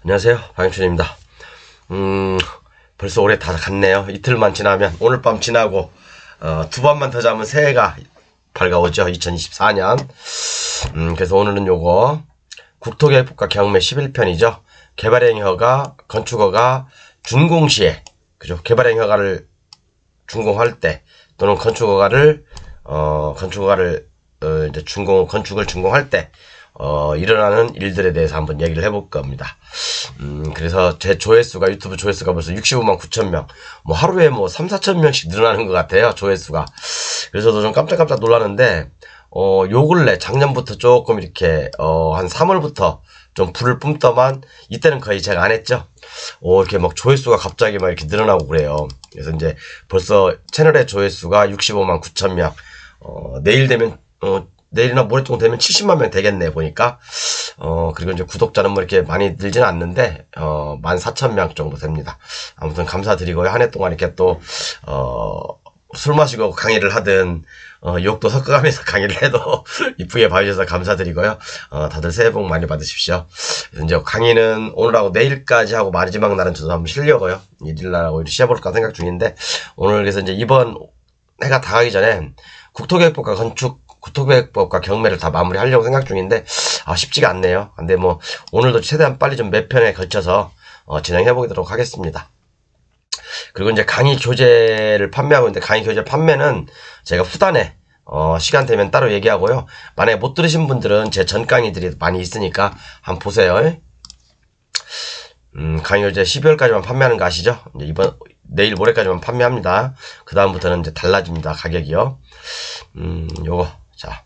안녕하세요. 방영춘입니다. 벌써 올해 다 갔네요. 이틀만 지나면, 오늘 밤 지나고, 두 밤만 더 자면 새해가 밝아오죠. 2024년. 그래서 오늘은 요거, 국토계획법과 경매 11편이죠. 개발행 허가, 건축허가, 준공시에, 그죠. 개발행 허가를 준공할 때, 또는 건축허가를 이제 건축을 준공할 때, 일어나는 일들에 대해서 한번 얘기를 해볼 겁니다. 그래서 제 조회수가, 유튜브 조회수가 벌써 65만 9천 명. 뭐 하루에 뭐 3, 4천 명씩 늘어나는 것 같아요. 조회수가. 그래서 저도 좀 깜짝깜짝 놀랐는데, 요 근래, 작년부터 조금 이렇게, 한 3월부터 좀 불을 뿜더만, 이때는 거의 제가 안 했죠. 이렇게 막 조회수가 갑자기 막 이렇게 늘어나고 그래요. 그래서 이제 벌써 채널의 조회수가 65만 9천 명. 내일 되면, 내일이나 모레 정도 되면 70만 명 되겠네, 보니까. 그리고 이제 구독자는 뭐 이렇게 많이 늘지는 않는데, 14,000명 정도 됩니다. 아무튼 감사드리고요. 한 해 동안 이렇게 또, 술 마시고 강의를 하든, 욕도 섞어가면서 강의를 해도 이쁘게 봐주셔서 감사드리고요. 다들 새해 복 많이 받으십시오. 이제 강의는 오늘하고 내일까지 하고 마지막 날은 저도 한번 쉬려고요. 일일날하고 쉬어볼까 생각 중인데, 오늘 그래서 이제 이번 해가 다 가기 전에 국토계획법과 국토계획법과 경매를 다 마무리하려고 생각 중인데, 쉽지가 않네요. 근데 뭐, 오늘도 최대한 빨리 좀 몇 편에 걸쳐서, 진행해보도록 하겠습니다. 그리고 이제 강의 교재를 판매하고 있는데, 강의 교재 판매는 제가 후단에, 시간 되면 따로 얘기하고요. 만약에 못 들으신 분들은 제 전 강의들이 많이 있으니까, 한번 보세요. 강의 교재 12월까지만 판매하는 거 아시죠? 이제 내일 모레까지만 판매합니다. 그 다음부터는 이제 달라집니다. 가격이요. 요거, 자.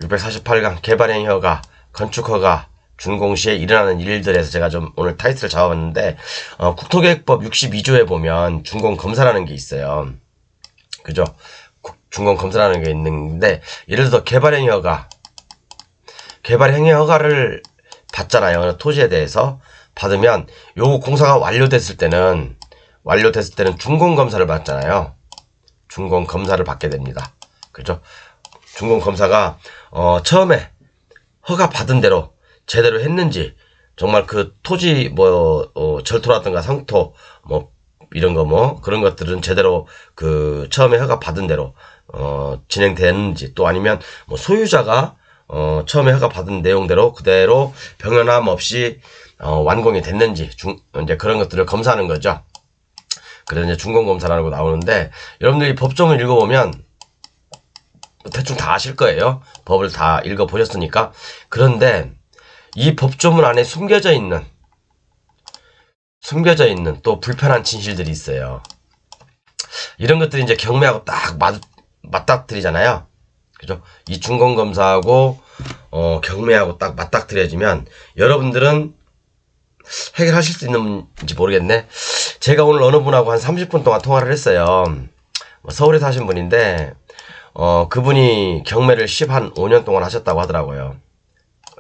648강 개발행 허가, 건축 허가, 준공시에 일어나는 일들에서 제가 좀 오늘 타이틀을 잡아봤는데, 국토계획법 62조에 보면 준공검사라는 게 있어요. 그죠? 준공검사라는 게 있는데, 예를 들어서 개발행 허가를 받잖아요. 토지에 대해서. 받으면, 요 공사가 완료됐을 때는 준공검사를 받잖아요. 준공검사를 받게 됩니다. 그죠? 준공검사가, 처음에 허가 받은 대로 제대로 했는지, 정말 그 토지, 절토라든가 상토, 이런 거 그런 것들은 제대로 처음에 허가 받은 대로, 진행되는지, 또 아니면, 소유자가, 처음에 허가 받은 내용대로 그대로 병현함 없이, 완공이 됐는지, 이제 그런 것들을 검사하는 거죠. 그래서 이제 준공검사라고 나오는데, 여러분들이 법조문 읽어보면, 대충 다 아실 거예요. 법을 다 읽어보셨으니까. 그런데, 이 법조문 안에 숨겨져 있는 또 불편한 진실들이 있어요. 이런 것들이 이제 경매하고 딱 맞닥뜨리잖아요. 그죠? 이 준공검사하고, 경매하고 딱 맞닥뜨려지면, 여러분들은 해결하실 수 있는지 모르겠네. 제가 오늘 어느 분하고 한 30분 동안 통화를 했어요. 서울에 사신 분인데, 그분이 경매를 15년 동안 하셨다고 하더라고요.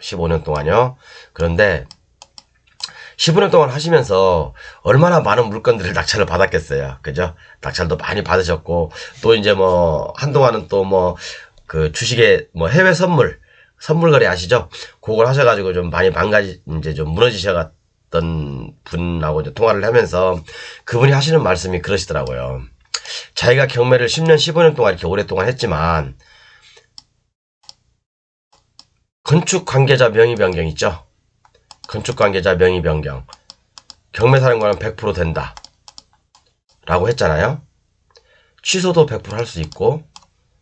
15년 동안요. 그런데 15년 동안 하시면서 얼마나 많은 물건들을 낙찰을 받았겠어요. 그죠? 낙찰도 많이 받으셨고, 또 이제 한동안은 또 그 주식에 해외 선물 거래 아시죠? 그걸 하셔가지고 좀 많이 이제 좀 무너지셔갔던 분하고 이제 통화를 하면서 그분이 하시는 말씀이 그러시더라고요. 자기가 경매를 10년, 15년 동안 이렇게 오랫동안 했지만, 건축 관계자 명의 변경 있죠? 건축 관계자 명의 변경. 경매 사령관은 100% 된다. 라고 했잖아요? 취소도 100% 할 수 있고,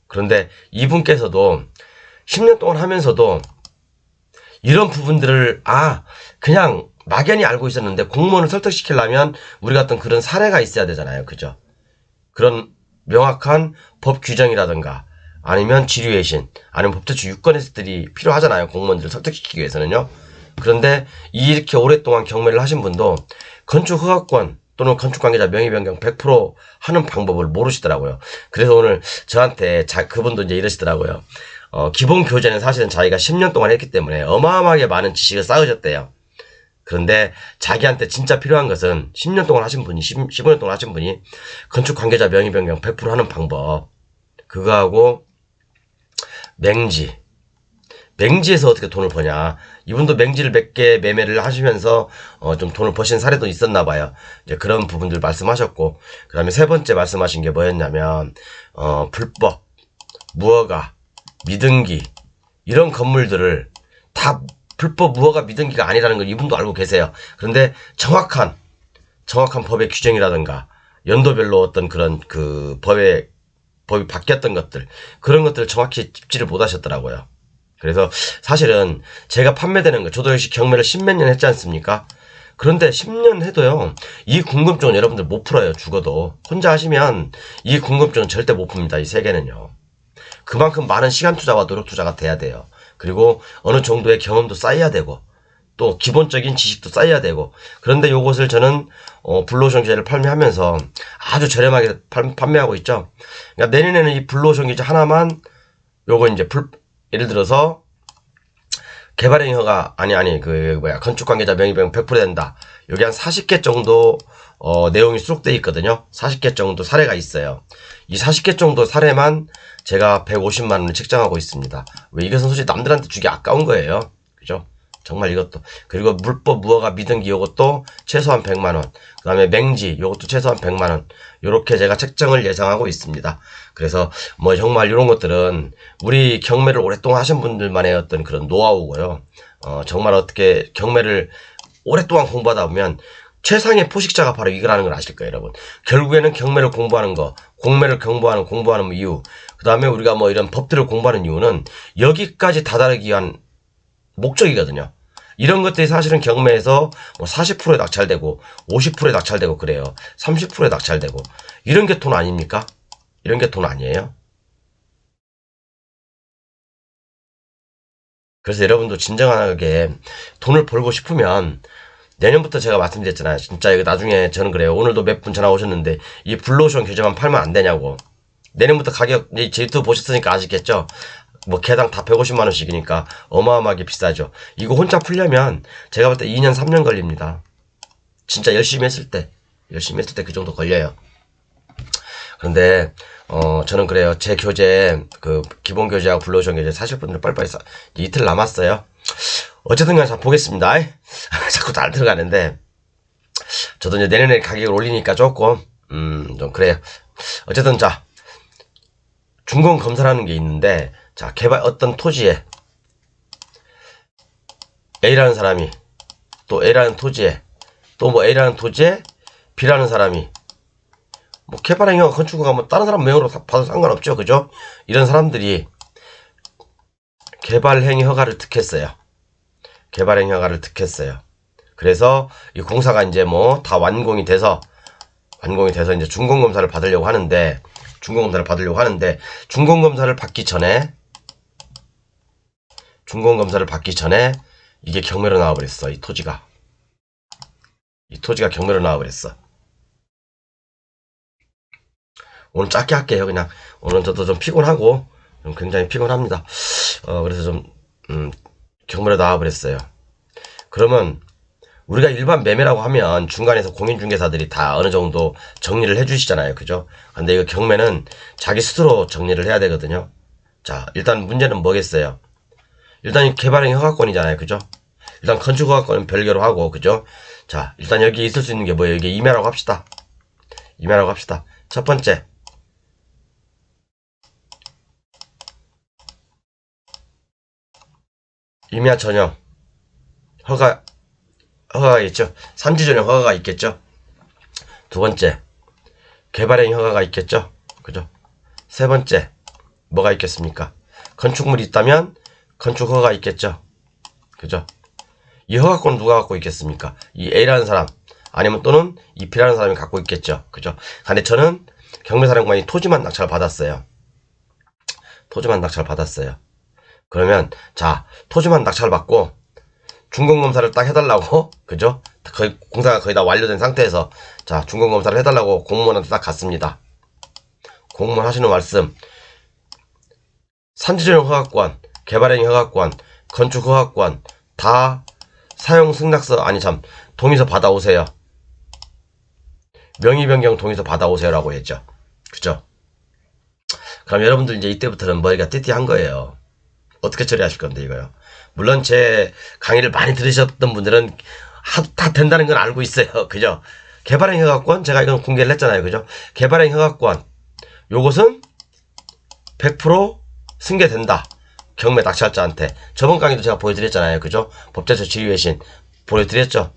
그런데 이분께서도 10년 동안 하면서도 이런 부분들을, 그냥 막연히 알고 있었는데 공무원을 설득시키려면 우리 같은 그런 사례가 있어야 되잖아요. 그죠? 그런 명확한 법 규정이라든가, 아니면 지류의 신, 아니면 법제처 유권 해석들이 필요하잖아요. 공무원들을 설득시키기 위해서는요. 그런데 이렇게 오랫동안 경매를 하신 분도 건축 허가권 또는 건축 관계자 명의 변경 100% 하는 방법을 모르시더라고요. 그래서 오늘 저한테 그분도 이제 이러시더라고요. 기본 교재는 사실은 자기가 10년 동안 했기 때문에 어마어마하게 많은 지식을 쌓으셨대요. 그런데 자기한테 진짜 필요한 것은 10년 동안 하신 분이, 15년 동안 하신 분이 건축 관계자 명의 변경 100% 하는 방법, 그거하고 맹지, 맹지에서 어떻게 돈을 버냐. 이분도 맹지를 몇 개 매매를 하시면서 좀 돈을 버신 사례도 있었나 봐요. 이제 그런 부분들 말씀하셨고, 그 다음에 세 번째 말씀하신 게 뭐였냐면 불법, 무허가, 미등기 이런 건물들을 다 불법, 무허가, 미등기가 아니라는 걸 이분도 알고 계세요. 그런데 정확한 법의 규정이라든가 연도별로 어떤 그런 그 법이 바뀌었던 것들, 그런 것들을 정확히 찝지를 못하셨더라고요. 그래서 사실은 제가 판매되는 거, 저도 역시 경매를 10몇 년 했지 않습니까? 그런데 10년 해도요, 이 궁금증은 여러분들 못 풀어요. 죽어도. 혼자 하시면 이 궁금증은 절대 못 풉니다. 이 세계는요. 그만큼 많은 시간 투자와 노력 투자가 돼야 돼요. 그리고 어느 정도의 경험도 쌓여야 되고, 또 기본적인 지식도 쌓여야 되고. 그런데 요것을 저는 블루오션 계좌를 판매하면서 아주 저렴하게 판매하고 있죠. 그러니까 내년에는 이 블루오션 계좌 하나만, 요거 이제 예를 들어서 개발행 허가 건축 관계자 명의병 100% 된다. 여기 한 40개 정도 내용이 수록되어 있거든요. 40개 정도 사례가 있어요. 이 40개 정도 사례만 제가 150만 원을 책정하고 있습니다. 왜? 이것은 솔직히 남들한테 주기 아까운 거예요. 그죠? 정말 이것도. 그리고 물법, 무허가, 미등기 요것도 최소한 100만 원. 그 다음에 맹지 요것도 최소한 100만 원. 요렇게 제가 책정을 예상하고 있습니다. 그래서 뭐 정말 이런 것들은 우리 경매를 오랫동안 하신 분들만의 어떤 그런 노하우고요. 정말 어떻게 경매를 오랫동안 공부하다 보면 최상의 포식자가 바로 이거라는 걸 아실 거예요, 여러분. 결국에는 경매를 공부하는 거, 공매를 공부하는 이유, 그 다음에 우리가 뭐 이런 법들을 공부하는 이유는 여기까지 다다르기 위한 목적이거든요. 이런 것들이 사실은 경매에서 뭐 40%에 낙찰되고 50%에 낙찰되고 그래요. 30%에 낙찰되고. 이런 게 돈 아닙니까? 이런 게 돈 아니에요? 그래서 여러분도 진정하게 돈을 벌고 싶으면 내년부터 제가 말씀드렸잖아요. 진짜 이거 나중에 저는 그래요. 오늘도 몇 분 전화 오셨는데 이 블루오션 계좌만 팔면 안 되냐고. 내년부터 가격, 제 유튜브 보셨으니까 아시겠죠? 뭐 개당 다 150만 원씩이니까 어마어마하게 비싸죠. 이거 혼자 풀려면 제가 볼 때 2년 3년 걸립니다. 진짜 열심히 했을 때 그 정도 걸려요. 그런데 저는 그래요. 제 교재 그 기본 교재하고 블루오션 교재 사실 분들 빨리빨리 이틀 남았어요. 어쨌든 간에 자 보겠습니다. 자꾸 다 안 들어가는데 저도 이제 내년에 가격을 올리니까 조금 좀 그래요. 어쨌든 자 중공 검사라는 게 있는데, 자, 어떤 토지에 A라는 사람이 또 A라는 토지에 또 뭐 A라는 토지에 B라는 사람이 뭐 개발행위가 건축허가 뭐 다른 사람 명으로 봐도 상관없죠. 그죠? 이런 사람들이 개발행위 허가를 득했어요. 개발행위 허가를 득했어요. 그래서 이 공사가 이제 뭐 다 완공이 돼서 이제 준공검사를 받으려고 하는데 준공검사를 받기 전에 이게 경매로 나와버렸어. 이 토지가 경매로 나와버렸어. 오늘 짧게 할게요. 그냥 오늘 저도 좀 피곤하고 좀 굉장히 피곤합니다. 그래서 좀 경매로 나와버렸어요. 그러면 우리가 일반 매매라고 하면 중간에서 공인중개사들이 다 어느 정도 정리를 해주시잖아요. 그죠? 근데 이거 경매는 자기 스스로 정리를 해야 되거든요. 자, 일단 문제는 뭐겠어요? 일단 이 개발행 허가권이잖아요. 그죠? 일단 건축 허가권은 별개로 하고, 그죠? 자, 일단 여기 있을 수 있는 게 뭐예요? 이게 임야라고 합시다. 첫 번째. 임야 전용. 허가가 있죠. 산지 전용 허가가 있겠죠. 두 번째, 개발행 허가가 있겠죠. 그죠? 세 번째, 뭐가 있겠습니까? 건축물이 있다면 건축 허가가 있겠죠. 그죠? 이 허가권은 누가 갖고 있겠습니까? 이 A라는 사람, 아니면 또는 이 B라는 사람이 갖고 있겠죠. 그죠? 근데 저는 경매사령관이 토지만 낙찰 받았어요. 그러면 자, 토지만 낙찰 받고 준공검사를 딱 해달라고, 그죠? 거의 공사가 거의 다 완료된 상태에서 자, 준공검사를 해달라고 공무원한테 딱 갔습니다. 공무원 하시는 말씀, 산지전용 허가권, 개발행위 허가권, 건축 허가권 다 사용 승낙서 동의서 받아오세요. 명의 변경 동의서 받아오세요라고 했죠. 그죠? 그럼 여러분들 이제 이때부터는 머리가 띠띠한 거예요. 어떻게 처리하실 건데 이거요. 물론 제 강의를 많이 들으셨던 분들은 다 된다는 건 알고 있어요. 그죠? 개발행 허가권 제가 이건 공개를 했잖아요. 그죠? 개발행 허가권 요것은 100% 승계된다. 경매 낙찰자한테. 저번 강의도 제가 보여드렸잖아요. 그죠? 법제처 지휘외신 보여드렸죠.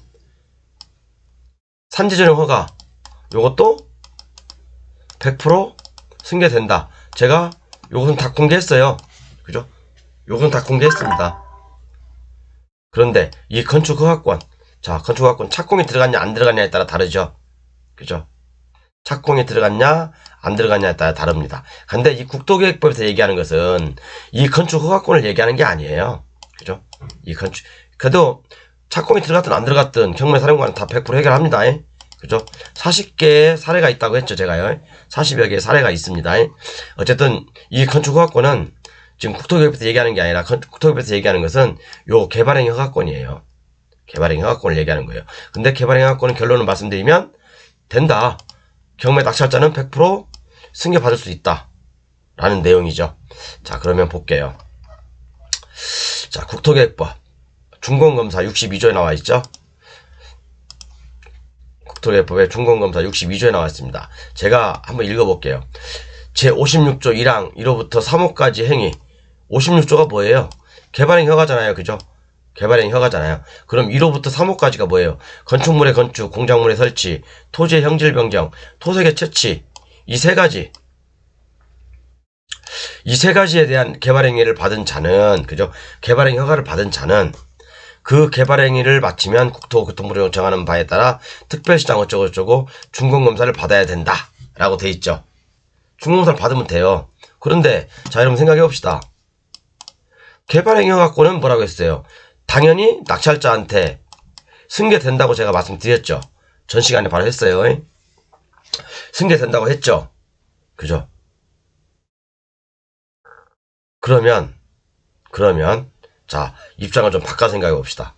산지전용 허가 요것도 100% 승계된다. 제가 요것은 다 공개했어요. 그죠? 요건 다 공개했습니다. 그런데 이 건축 허가권, 자 건축 허가권 착공이 들어갔냐 안 들어갔냐에 따라 다르죠. 그죠? 착공이 들어갔냐 안 들어갔냐에 따라 다릅니다. 근데 이 국토계획법에서 얘기하는 것은 이 건축 허가권을 얘기하는 게 아니에요. 그죠? 이 건축 그래도 착공이 들어갔든 안 들어갔든 경매 사령관은 다 100% 해결합니다. 그죠? 40개의 사례가 있다고 했죠, 제가요. 40여 개의 사례가 있습니다. 어쨌든 이 건축 허가권은 지금 국토계획부터 얘기하는 게 아니라 국토계획부터 얘기하는 것은 요 개발행 허가권이에요. 개발행 허가권을 얘기하는 거예요. 근데 개발행 허가권은 결론을 말씀드리면 된다. 경매 낙찰자는 100% 승계받을 수 있다. 라는 내용이죠. 자, 그러면 볼게요. 자, 국토계획법. 준공검사 62조에 나와 있죠. 국토계획법에 준공검사 62조에 나와 있습니다. 제가 한번 읽어볼게요. 제56조 1항 1호부터 3호까지 행위. 56조가 뭐예요? 개발행 허가잖아요. 그죠? 개발행 허가잖아요. 그럼 1호부터 3호까지가 뭐예요? 건축물의 건축, 공작물의 설치, 토지의 형질 변경, 토색의 채취. 이 세 가지. 이 세 가지에 대한 개발행위를 받은 자는, 그죠? 개발행 허가를 받은 자는 그 개발행위를 마치면 국토교통부로 정하는 바에 따라 특별시장 어쩌고저쩌고 준공검사를 받아야 된다. 라고 돼 있죠. 준공검사를 받으면 돼요. 그런데, 자, 여러분 생각해 봅시다. 개발행위 허가권은 뭐라고 했어요? 당연히 낙찰자한테 승계된다고 제가 말씀드렸죠. 전 시간에 바로 했어요. 승계된다고 했죠. 그죠? 그러면 자, 입장을 좀 바꿔 생각해 봅시다.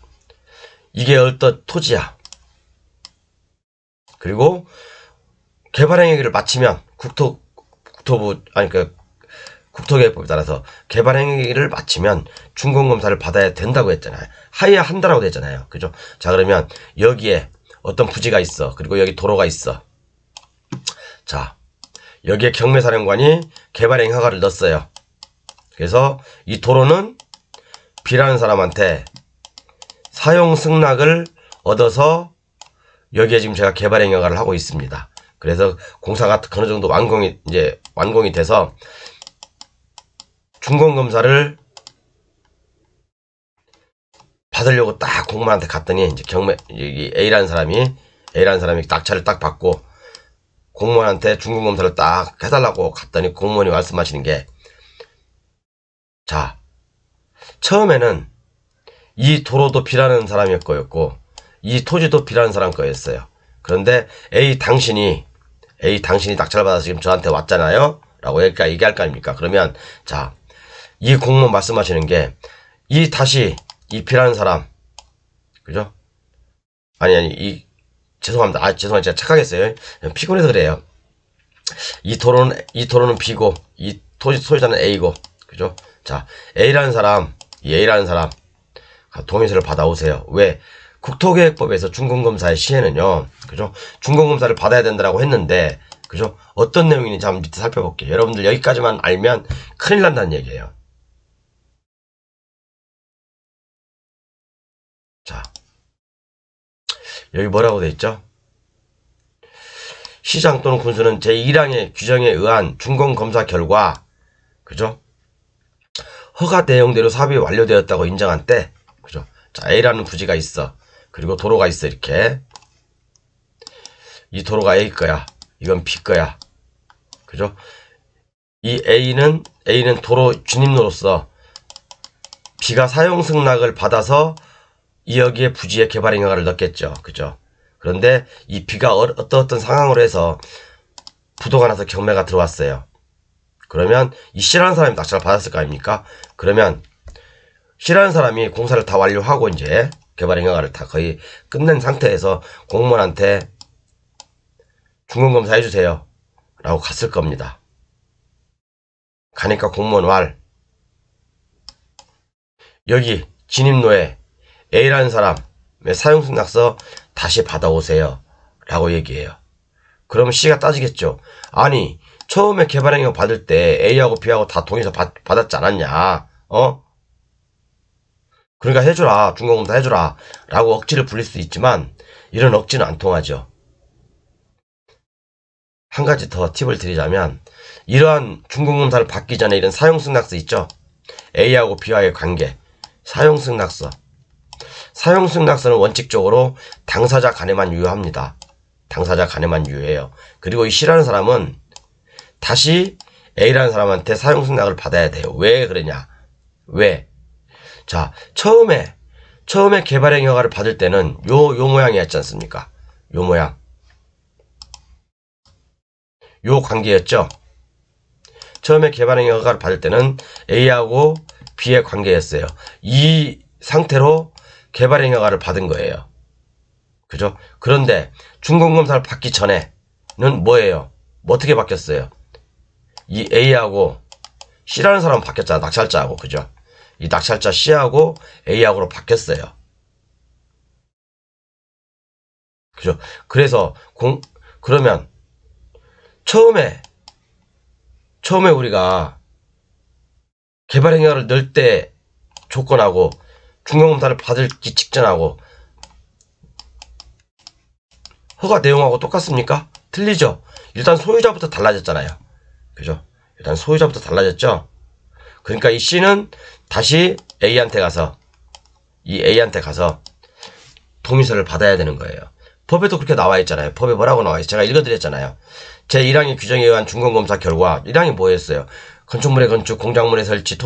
이게 어떤 토지야. 그리고 개발행위를 마치면 국토계획법에 따라서 개발행위를 마치면 준공검사를 받아야 된다고 했잖아요. 하여야 한다라고 했잖아요. 그죠? 자, 그러면 여기에 어떤 부지가 있어. 그리고 여기 도로가 있어. 자, 여기에 경매사령관이 개발행위 허가를 넣었어요. 그래서 이 도로는 B라는 사람한테 사용 승낙을 얻어서 여기에 지금 제가 개발행위 허가를 하고 있습니다. 그래서 공사가 어느 정도 완공이 돼서 준공검사를 받으려고 딱 공무원한테 갔더니 이제 여기 A라는 사람이 낙찰을 딱 받고 공무원한테 준공검사를 딱 해달라고 갔더니 공무원이 말씀하시는 게, 자, 처음에는 이 도로도 B라는 사람의 거였고 이 토지도 B라는 사람 거였어요. 그런데 A 당신이 낙찰 받아서 지금 저한테 왔잖아요. 라고 얘기할 거 아닙니까? 그러면 자, 이 공무원 말씀하시는 게 이 B라는 사람, 그죠? 죄송합니다. 죄송합니다. 제가 착각했어요. 피곤해서 그래요. 이 도로는 B고 이 소유자는 A고, 그죠? 자, A라는 사람 동의서를 받아오세요. 왜? 국토계획법에서 준공검사의 시에는요, 그죠? 준공검사를 받아야 된다고 했는데, 그죠? 어떤 내용인지 한번 밑에 살펴볼게요. 여러분들 여기까지만 알면 큰일 난다는 얘기예요. 자, 여기 뭐라고 돼 있죠? 시장 또는 군수는 제1항의 규정에 의한 준공검사 결과, 그죠? 허가 내용대로 사업이 완료되었다고 인정한 때, 그죠? 자, A라는 부지가 있어. 그리고 도로가 있어. 이렇게 이 도로가 A 거야. 이건 B 거야. 그죠? 이 A는 도로 주임로서 B가 사용 승낙을 받아서 여기에 부지에 개발행 허가를 넣겠죠. 그죠? 그런데 이 B가 어떤 상황으로 해서 부도가 나서 경매가 들어왔어요. 그러면 이 C라는 사람이 낙찰을 받았을 거 아닙니까? 그러면 C라는 사람이 공사를 다 완료하고 이제 개발행 허가를 다 거의 끝낸 상태에서 공무원한테 준공검사 해주세요 라고 갔을 겁니다. 가니까 공무원 여기 진입로에 A라는 사람의 사용승낙서 다시 받아오세요 라고 얘기해요. 그러면 C가 따지겠죠. 아니 처음에 개발행위를 받을 때 A하고 B하고 다 동의서 받았지 않았냐. 그러니까 해주라. 중간검사 해주라 라고 억지를 부릴 수 있지만 이런 억지는 안 통하죠. 한 가지 더 팁을 드리자면 이러한 중간검사를 받기 전에 이런 사용승낙서 있죠. A하고 B와의 관계 사용승낙서. 사용승낙서는 원칙적으로 당사자 간에만 유효합니다. 당사자 간에만 유효해요. 그리고 이 C라는 사람은 다시 A라는 사람한테 사용승낙을 받아야 돼요. 왜 그러냐? 왜? 자, 처음에 개발행위 허가를 받을 때는 요 모양이었지 않습니까? 요 모양. 요 관계였죠? 처음에 개발행위 허가를 받을 때는 A하고 B의 관계였어요. 이 상태로 개발행위 허가를 받은 거예요. 그죠? 그런데 중간검사를 받기 전에는 뭐예요? 뭐 어떻게 바뀌었어요? 이 A하고 C라는 사람은 바뀌었잖아. 낙찰자하고. 그죠? 이 낙찰자 C하고 A하고로 바뀌었어요. 그죠? 그래서 그러면 처음에 우리가 개발행위를 넣을 때 조건하고 중간검사를 받기 직전하고 허가 내용하고 똑같습니까? 틀리죠? 일단 소유자부터 달라졌잖아요. 그죠? 일단 소유자부터 달라졌죠? 그러니까 이 C는 다시 A한테 가서 동의서를 받아야 되는 거예요. 법에도 그렇게 나와 있잖아요. 법에 뭐라고 나와 있어요? 제가 읽어드렸잖아요. 제1항의 규정에 의한 중간검사 결과 1항이 뭐였어요? 건축물의 건축, 공작물의 설치,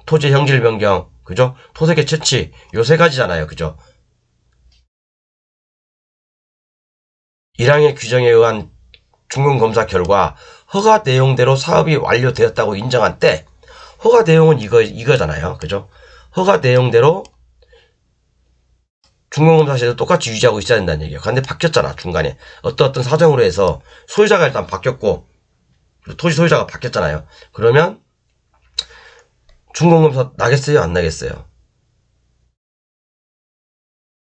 토지 형질 변경, 그죠? 토색의 채취, 요 세 가지잖아요. 그죠? 1항의 규정에 의한 중간검사 결과 허가 내용대로 사업이 완료되었다고 인정한 때 허가 내용은 이거잖아요. 그죠? 허가 내용대로 중간검사실도 똑같이 유지하고 있어야 된다는 얘기예요. 근데 바뀌었잖아. 중간에 어떤 사정으로 해서 소유자가 일단 바뀌었고 토지 소유자가 바뀌었잖아요. 그러면 중간검사 나겠어요? 안 나겠어요?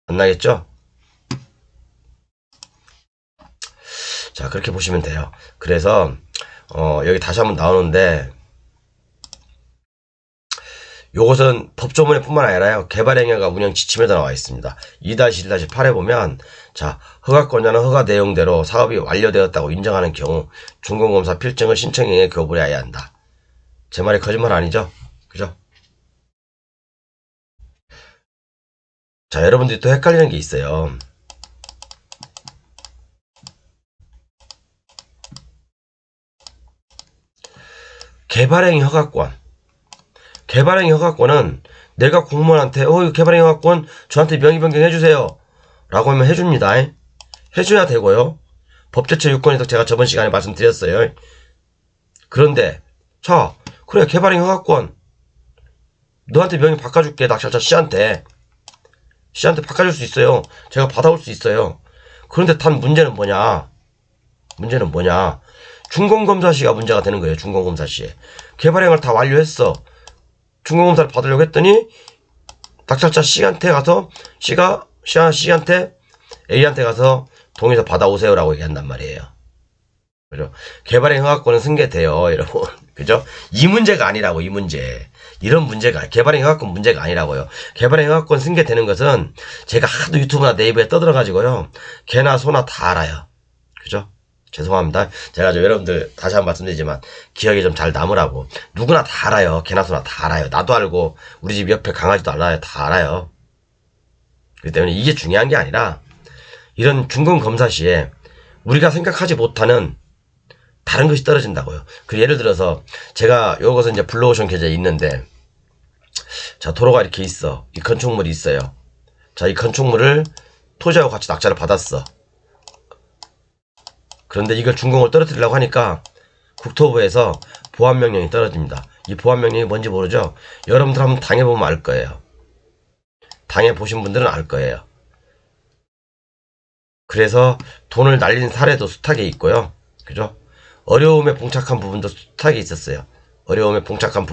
안 나겠죠? 자, 그렇게 보시면 돼요. 그래서 여기 다시 한번 나오는데 요것은 법조문에 뿐만 아니라요. 개발행위가 운영 지침에도 나와 있습니다. 2-1-8에 보면 자, 허가권자는 허가 내용대로 사업이 완료되었다고 인정하는 경우 중간검사 필증을 신청행위에 교부해야 한다. 제 말이 거짓말 아니죠? 그죠? 자, 여러분들이 또 헷갈리는 게 있어요. 개발행위 허가권은 내가 공무원한테 이거 개발행위 허가권 저한테 명의 변경해주세요 라고 하면 해줍니다. 해줘야 되고요. 법제처 유권에도 제가 저번 시간에 말씀드렸어요. 그런데 자, 그래 개발행위 허가권 너한테 명의 바꿔줄게. 낙찰자 C한테 바꿔줄 수 있어요. 제가 받아올 수 있어요. 그런데 단 문제는 뭐냐? 중간검사시가 문제가 되는 거예요. 중간검사시. 개발행위를 다 완료했어. 중간검사를 받으려고 했더니 낙찰자 C한테 가서 C한테 A한테 가서 동의서 받아오세요 라고 얘기한단 말이에요. 그죠? 개발행위 허가권은 승계돼요, 여러분. 그죠? 이 문제가 아니라고, 이 문제. 이런 문제가, 개발행위 허가권 문제가 아니라고요. 개발행위 허가권 승계되는 것은 제가 하도 유튜브나 네이버에 떠들어가지고요. 개나 소나 다 알아요. 그죠? 죄송합니다. 제가 여러분들 다시 한번 말씀드리지만 기억이 좀 잘 남으라고. 누구나 다 알아요. 개나 소나 다 알아요. 나도 알고 우리 집 옆에 강아지도 알아요. 다 알아요. 그렇기 때문에 이게 중요한 게 아니라 이런 중간검사 시에 우리가 생각하지 못하는 다른 것이 떨어진다고요. 그 예를 들어서 제가 요것은 이제 블루오션 계좌에 있는데 자, 도로가 이렇게 있어. 이 건축물이 있어요. 자, 이 건축물을 토지하고 같이 낙찰을 받았어. 그런데 이걸 준공을 떨어뜨리려고 하니까 국토부에서 보안명령이 떨어집니다. 이 보안명령이 뭔지 모르죠? 여러분들 한번 당해보면 알 거예요. 당해보신 분들은 알 거예요. 그래서 돈을 날린 사례도 숱하게 있고요. 그죠? 어려움에 봉착한 부분도 숱하게 있었어요. 어려움에 봉착한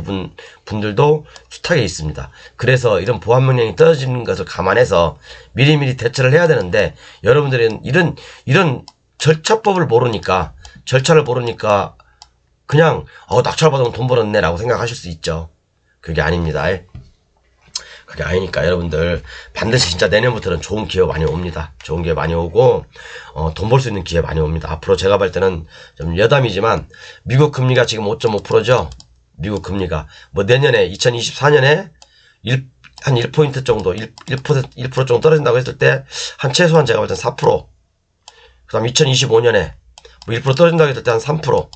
분들도 숱하게 있습니다. 그래서 이런 보안 명령이 떨어지는 것을 감안해서 미리미리 대처를 해야 되는데, 여러분들은 이런 절차법을 모르니까, 절차를 모르니까 그냥 낙찰받으면 돈 벌었네 라고 생각하실 수 있죠. 그게 아닙니다. 그게 아니니까 여러분들 반드시 진짜 내년부터는 좋은 기회 많이 옵니다. 좋은 기회 많이 오고 돈 벌 수 있는 기회 많이 옵니다. 앞으로 제가 볼 때는 좀 여담이지만 미국 금리가 지금 5.5%죠. 미국 금리가 뭐 내년에 2024년에 한 1포인트 정도 1% 정도 떨어진다고 했을 때 한 최소한 제가 볼 때는 4%, 그 다음 2025년에 뭐 1% 떨어진다고 했을 때 한 3%,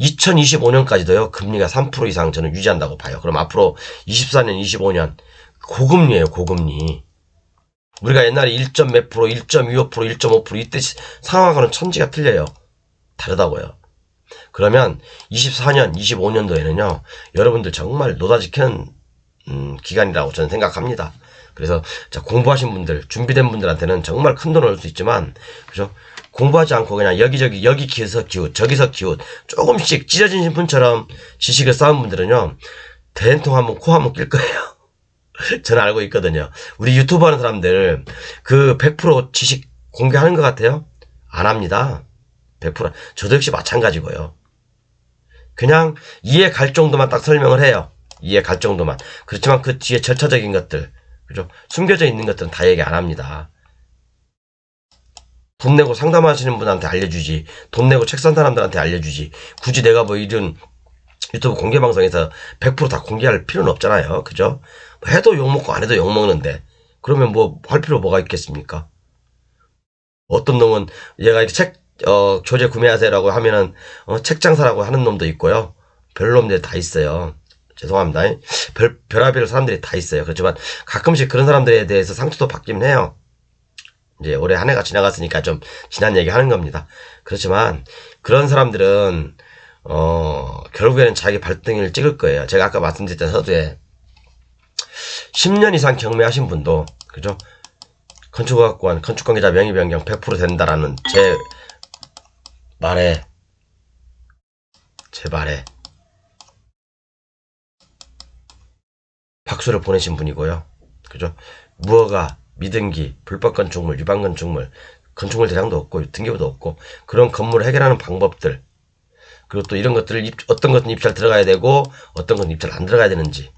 2025년까지도요 금리가 3% 이상 저는 유지한다고 봐요. 그럼 앞으로 24년 25년 고금리예요. 고금리. 우리가 옛날에 1점 몇 프로 1.25% 1.5% 이때 상황하고는 천지가 틀려요. 다르다고요. 그러면 24년 25년도에는요 여러분들 정말 노다지 켜는 기간이라고 저는 생각합니다. 그래서 공부하신 분들, 준비된 분들한테는 정말 큰 돈을 얻을 수 있지만, 그죠? 공부하지 않고 그냥 여기저기 여기서 기웃 저기서 기웃 조금씩 찢어진 신분처럼 지식을 쌓은 분들은요 대통령 한번 코 한번 낄 거예요. 저는 알고 있거든요. 우리 유튜브 하는 사람들 그 100% 지식 공개하는 것 같아요? 안 합니다. 100%. 저도 역시 마찬가지고요. 그냥 이해 갈 정도만 딱 설명을 해요. 이해 갈 정도만. 그렇지만 그 뒤에 절차적인 것들, 그죠? 숨겨져 있는 것들은 다 얘기 안 합니다. 돈 내고 상담하시는 분한테 알려주지, 돈 내고 책 산 사람들한테 알려주지, 굳이 내가 뭐 이런 유튜브 공개 방송에서 100% 다 공개할 필요는 없잖아요. 그죠? 해도 욕먹고 안 해도 욕먹는데, 그러면 뭐 할 필요 뭐가 있겠습니까? 어떤 놈은 얘가 이렇게 책 교재 구매하세요라고 하면은 책 장사라고 하는 놈도 있고요. 별놈들 다 있어요. 죄송합니다. 별의별 사람들이 다 있어요. 그렇지만 가끔씩 그런 사람들에 대해서 상처도 받긴 해요. 이제 올해 한 해가 지나갔으니까 좀 지난 얘기 하는 겁니다. 그렇지만 그런 사람들은 결국에는 자기 발등을 찍을 거예요. 제가 아까 말씀드렸던 서두에 10년 이상 경매하신 분도, 그죠? 건축학관 건축관계자 명의 변경 100% 된다라는 제 말에 박수를 보내신 분이고요. 그죠? 무허가, 미등기, 불법 건축물, 위반 건축물, 건축물 대장도 없고 등기부도 없고 그런 건물을 해결하는 방법들, 그리고 또 이런 것들을 어떤 것은 입찰 들어가야 되고 어떤 것은 입찰 안 들어가야 되는지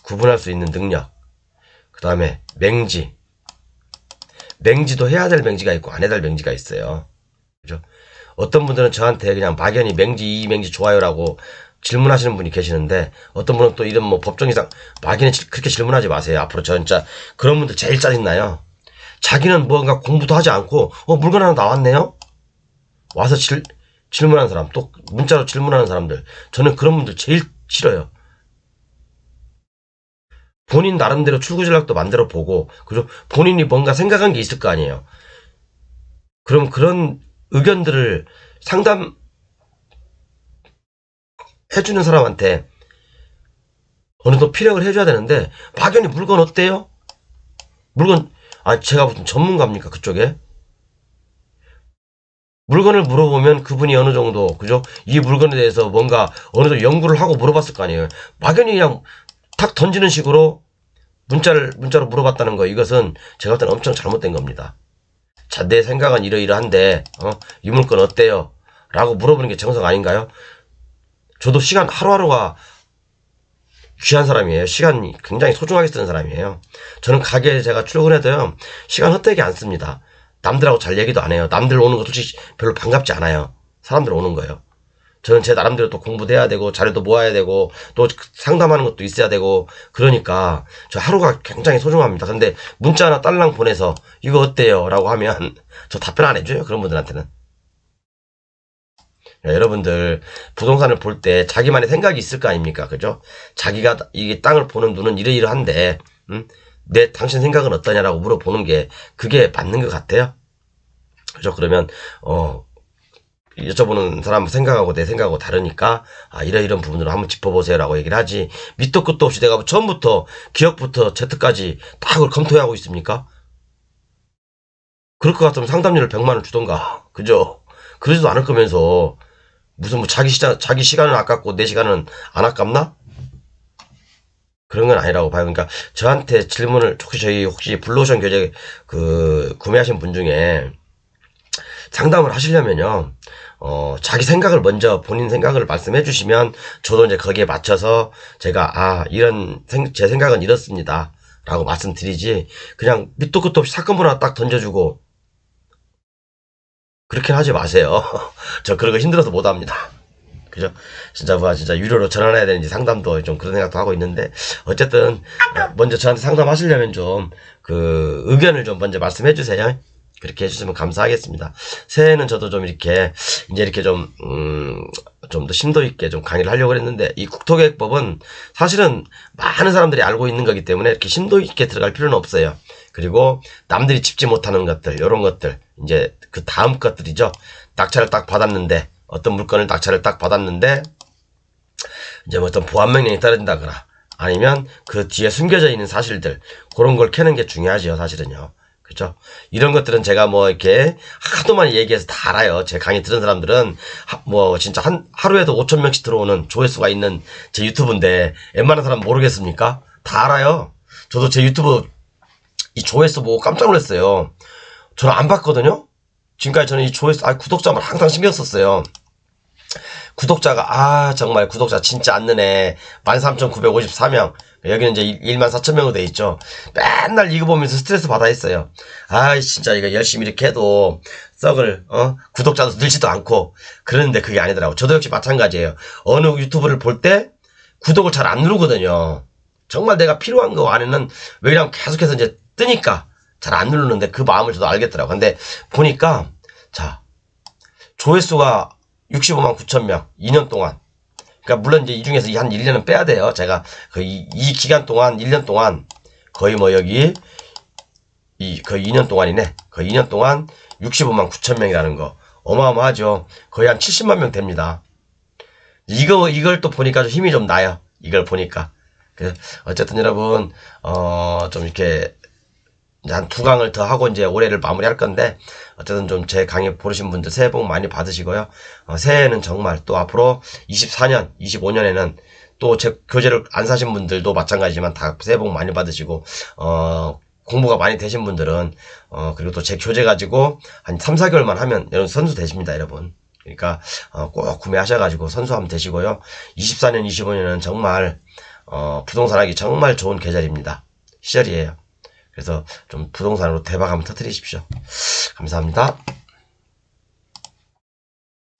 구분할 수 있는 능력, 그 다음에 맹지도 해야 될 맹지가 있고 안 해야 될 맹지가 있어요. 그죠? 어떤 분들은 저한테 그냥 막연히 맹지 이 맹지 좋아요라고 질문하시는 분이 계시는데, 어떤 분은 또 이런 뭐 법정이상 막연히 그렇게 질문하지 마세요. 앞으로 저 진짜 그런 분들 제일 짜증나요. 자기는 뭔가 공부도 하지 않고 물건 하나 나왔네요? 와서 질문하는 사람, 또 문자로 질문하는 사람들, 저는 그런 분들 제일 싫어요. 본인 나름대로 출구전략도 만들어 보고, 그죠? 본인이 뭔가 생각한 게 있을 거 아니에요. 그럼 그런 의견들을 상담 해주는 사람한테 어느 정도 피력을 해줘야 되는데, 막연히 물건 어때요? 물건, 제가 무슨 전문가입니까, 그쪽에? 물건을 물어보면 그분이 어느 정도, 그죠? 이 물건에 대해서 뭔가 어느 정도 연구를 하고 물어봤을 거 아니에요. 막연히 그냥 탁 던지는 식으로 문자로 물어봤다는 거, 이것은 제가 볼 때는 엄청 잘못된 겁니다. 자, 내 생각은 이러이러한데, 이 물건 어때요? 라고 물어보는 게 정석 아닌가요? 저도 시간 하루하루가 귀한 사람이에요. 시간 굉장히 소중하게 쓰는 사람이에요. 저는 가게에 제가 출근해도요, 시간 헛되게 안 씁니다. 남들하고 잘 얘기도 안 해요. 남들 오는 거 솔직히 별로 반갑지 않아요. 사람들 오는 거예요. 저는 제 나름대로 또 공부도 해야 되고, 자료도 모아야 되고, 또 상담하는 것도 있어야 되고, 그러니까 저 하루가 굉장히 소중합니다. 근데 문자 하나 딸랑 보내서 이거 어때요? 라고 하면 저 답변 안 해줘요. 그런 분들한테는. 여러분들 부동산을 볼 때 자기만의 생각이 있을 거 아닙니까? 그죠? 자기가 이게 땅을 보는 눈은 이러이러한데 당신 생각은 어떠냐라고 물어보는 게 그게 맞는 것 같아요. 그죠? 그러면 여쭤보는 사람 생각하고 내 생각하고 다르니까 이런 부분으로 한번 짚어보세요 라고 얘기를 하지, 밑도 끝도 없이 내가 처음부터 기억부터 Z까지 다 그걸 검토하고 있습니까? 그럴 것 같으면 상담료를 100만원 주던가, 그죠? 그러지도 않을 거면서 무슨 뭐 자기 시간은 아깝고 내 시간은 안 아깝나? 그런 건 아니라고 봐요. 그러니까 저한테 질문을 혹시 블루오션 교재 구매하신 분 중에 상담을 하시려면요. 자기 생각을 먼저 본인 생각을 말씀해 주시면 저도 이제 거기에 맞춰서 제가 제 생각은 이렇습니다 라고 말씀드리지, 그냥 밑도 끝도 없이 사건 하나 딱 던져주고 그렇게 하지 마세요. 저 그런 거 힘들어서 못 합니다. 그죠? 진짜 유료로 전환해야 되는지 상담도 좀 그런 생각도 하고 있는데, 어쨌든 먼저 저한테 상담하시려면 좀 의견을 좀 먼저 말씀해 주세요. 그렇게 해주시면 감사하겠습니다. 새해에는 저도 좀 이렇게 좀 더 심도 있게 좀 강의를 하려고 했는데, 이 국토계획법은 사실은 많은 사람들이 알고 있는 거기 때문에 이렇게 심도 있게 들어갈 필요는 없어요. 그리고 남들이 짚지 못하는 것들, 이런 것들, 이제 그 다음 것들이죠. 낙찰을 딱 받았는데, 어떤 물건을 낙찰을 딱 받았는데, 이제 뭐 어떤 보안 명령이 떨어진다거나, 아니면 그 뒤에 숨겨져 있는 사실들, 그런 걸 캐는 게 중요하죠, 사실은요. 그죠? 이런 것들은 제가 뭐 이렇게 하도 많이 얘기해서 다 알아요. 제 강의 들은 사람들은 뭐 진짜 하루에도 5,000명씩 들어오는 조회수가 있는 제 유튜브인데 웬만한 사람 모르겠습니까? 다 알아요. 저도 제 유튜브 이 조회수 보고 깜짝 놀랐어요. 저는 안 봤거든요. 지금까지 저는 이 조회수, 구독자만 항상 신경 썼어요. 구독자가, 정말 구독자 진짜 안 느네. 13,954명. 여기는 이제 14,000명으로 돼 있죠. 맨날 이거 보면서 스트레스 받아 했어요. 진짜 이거 열심히 이렇게 해도 구독자도 늘지도 않고 그러는데 그게 아니더라고. 저도 역시 마찬가지예요. 어느 유튜브를 볼 때 구독을 잘 안 누르거든요. 정말 내가 필요한 거 안에는 왜냐면 계속해서 이제 뜨니까 잘 안 누르는데 그 마음을 저도 알겠더라고. 근데 보니까 조회수가 65만 9천 명 2년 동안. 그러니까 물론 이제 이 중에서 한 1년은 빼야 돼요. 제가 이 기간 동안 1년 동안 거의 뭐 여기 거의 2년 동안이네. 거의 2년 동안 65만 9천 명이라는 거 어마어마하죠. 거의 한 70만 명 됩니다. 이걸 또 보니까 좀 힘이 좀 나요. 이걸 보니까. 그래서 어쨌든 여러분 좀 이렇게 이제 한 2강을 더 하고 이제 올해를 마무리할 건데, 어쨌든 좀 제 강의 보신 분들 새해 복 많이 받으시고요. 새해에는 정말 또 앞으로 24년, 25년에는 또 제 교재를 안 사신 분들도 마찬가지지만 다 새해 복 많이 받으시고, 공부가 많이 되신 분들은, 그리고 또 제 교재 가지고 한 3, 4개월만 하면 여러분 선수 되십니다, 여러분. 그러니까, 꼭 구매하셔가지고 선수하면 되시고요. 24년, 25년은 정말, 부동산 하기 정말 좋은 계절입니다. 시절이에요. 그래서 좀 부동산으로 대박 한번 터뜨리십시오. 감사합니다.